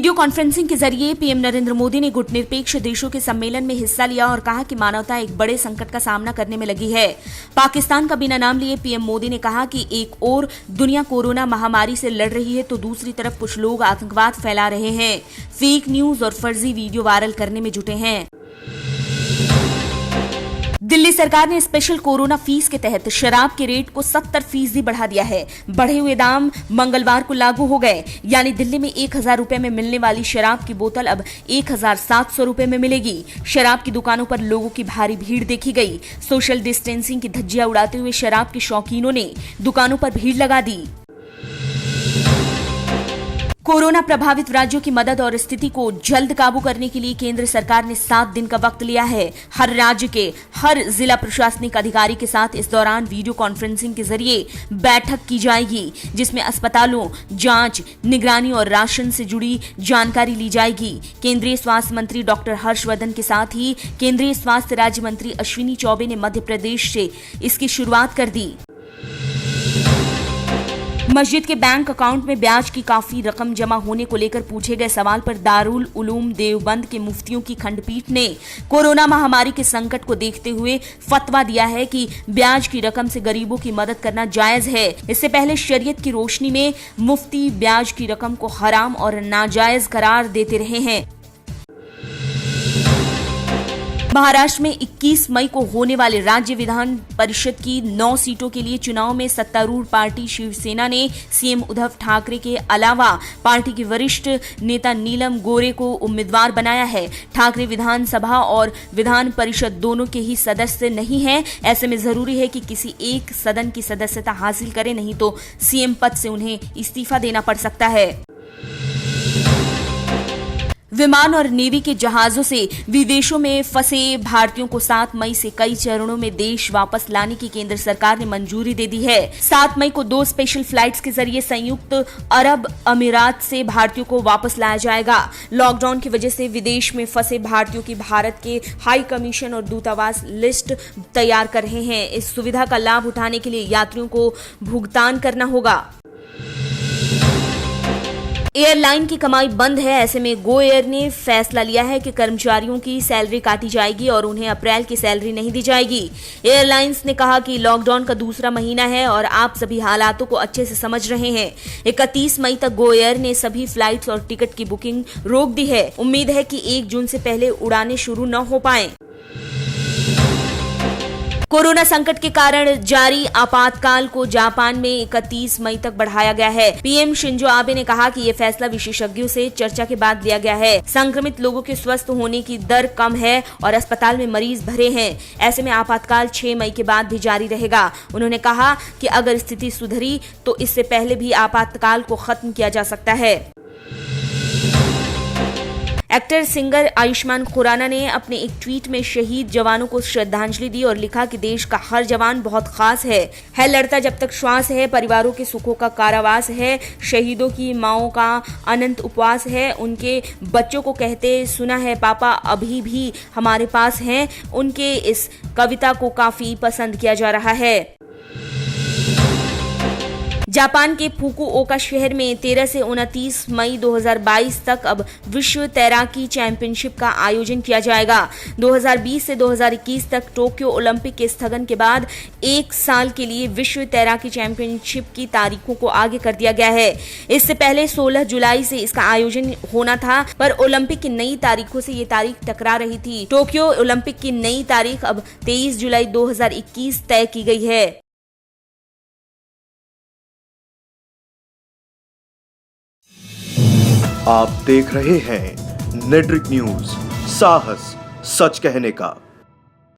Video conferencing के जरिए PM Narendra Modi ने गुटनिरपेक्ष देशों के सम्मेलन में हिस्सा लिया और कहा कि मानवता एक बड़े संकट का सामना करने में लगी है। पाकिस्तान का बिना नाम लिए पीएम मोदी ने कहा कि एक ओर दुनिया कोरोना महामारी से लड़ रही है तो दूसरी तरफ कुछ लोग आतंकवाद फैला रहे हैं, फेक न्यूज और फर्जी वीडियो वायरल करने में जुटे हैं। दिल्ली सरकार ने स्पेशल कोरोना फीस के तहत शराब के रेट को 70% बढ़ा दिया है। बढ़े हुए दाम मंगलवार को लागू हो गए, यानी दिल्ली में 1000 रुपए में मिलने वाली शराब की बोतल अब 1700 रुपए में मिलेगी। शराब की दुकानों पर लोगों की भारी भीड़ देखी गई। सोशल डिस्टेंसिंग की धज्जियां उड़ाते हुए शराब के शौकीनों ने दुकानों पर भीड़ लगा दी। कोरोना प्रभावित राज्यों की मदद और स्थिति को जल्द काबू करने के लिए केंद्र सरकार ने 7 दिन का वक्त लिया है। हर राज्य के हर जिला प्रशासनिक अधिकारी के साथ इस दौरान वीडियो कॉन्फ्रेंसिंग के जरिए बैठक की जाएगी, जिसमें अस्पतालों, जांच, निगरानी और राशन से जुड़ी जानकारी ली जाएगी। केंद्रीय स्वास्थ्य मंत्री डॉक्टर हर्षवर्धन के साथ ही केंद्रीय स्वास्थ्य राज्य मंत्री अश्विनी चौबे ने मध्य प्रदेश से इसकी शुरुआत कर दी। मस्जिद के बैंक अकाउंट में ब्याज की काफी रकम जमा होने को लेकर पूछे गए सवाल पर दारुल उलूम देवबंद के मुफ्तियों की खंडपीठ ने कोरोना महामारी के संकट को देखते हुए फतवा दिया है कि ब्याज की रकम से गरीबों की मदद करना जायज है। इससे पहले शरीयत की रोशनी में मुफ्ती ब्याज की रकम को हराम और नाजायज करार देते रहे हैं। महाराष्ट्र में 21 मई को होने वाले राज्य विधान परिषद की 9 सीटों के लिए चुनाव में सत्तारूढ़ पार्टी शिवसेना ने सीएम उद्धव ठाकरे के अलावा पार्टी के वरिष्ठ नेता नीलम गोरे को उम्मीदवार बनाया है। ठाकरे विधानसभा और विधान परिषद दोनों के ही सदस्य नहीं हैं। ऐसे में जरूरी है कि किसी एक सदन की सदस्यता हासिल करें, नहीं तो सीएम पद से उन्हें इस्तीफा देना पड़ सकता है। विमान और नेवी के जहाजों से विदेशों में फंसे भारतीयों को 7 मई से कई चरणों में देश वापस लाने की केंद्र सरकार ने मंजूरी दे दी है। 7 मई को 2 स्पेशल फ्लाइट्स के जरिए संयुक्त अरब अमीरात से भारतीयों को वापस लाया जाएगा। लॉकडाउन की वजह से विदेश में फंसे भारतीयों की भारत के हाई कमीशन और दूतावास लिस्ट तैयार कर रहे हैं। इस सुविधा का लाभ उठाने के लिए यात्रियों को भुगतान करना होगा। एयरलाइन की कमाई बंद है, ऐसे में गो एयर ने फैसला लिया है कि कर्मचारियों की सैलरी काटी जाएगी और उन्हें अप्रैल की सैलरी नहीं दी जाएगी। एयरलाइंस ने कहा कि लॉकडाउन का दूसरा महीना है और आप सभी हालातों को अच्छे से समझ रहे हैं। 31 मई तक गो एयर ने सभी फ्लाइट्स और टिकट की बुकिंग रोक दी है। उम्मीद है कि 1 जून से पहले उड़ानें शुरू न हो पाएं। कोरोना संकट के कारण जारी आपातकाल को जापान में 31 मई तक बढ़ाया गया है। पीएम शिंजो आबे ने कहा कि यह फैसला विशेषज्ञों से चर्चा के बाद लिया गया है। संक्रमित लोगों के स्वस्थ होने की दर कम है और अस्पताल में मरीज भरे हैं। ऐसे में आपातकाल 6 मई के बाद भी जारी रहेगा। उन्होंने कहा कि अगर स्थिति सुधरी तो इससे पहले भी आपातकाल को खत्म किया जा सकता है। एक्टर सिंगर आयुष्मान खुराना ने अपने एक ट्वीट में शहीद जवानों को श्रद्धांजलि दी और लिखा कि देश का हर जवान बहुत खास है लड़ता जब तक श्वास है, परिवारों के सुखों का कारावास है, शहीदों की माओं का अनंत उपवास है, उनके बच्चों को कहते सुना है पापा अभी भी हमारे पास हैं। उनके इस कविता को काफी पसंद किया जा रहा है। जापान के फुकुओका शहर में 13 से 29 मई 2022 तक अब विश्व तैराकी चैंपियनशिप का आयोजन किया जाएगा। 2020 से 2021 तक टोक्यो ओलंपिक के स्थगन के बाद 1 साल के लिए विश्व तैराकी चैंपियनशिप की तारीखों को आगे कर दिया गया है। इससे पहले 16 जुलाई से इसका आयोजन होना था, पर ओलंपिक की नई तारीखों से ये तारीख टकरा रही थी। टोक्यो ओलंपिक की नई तारीख अब 23 जुलाई 2021 तय की गई है। आप देख रहे हैं नेट्रिक न्यूज, साहस सच कहने का।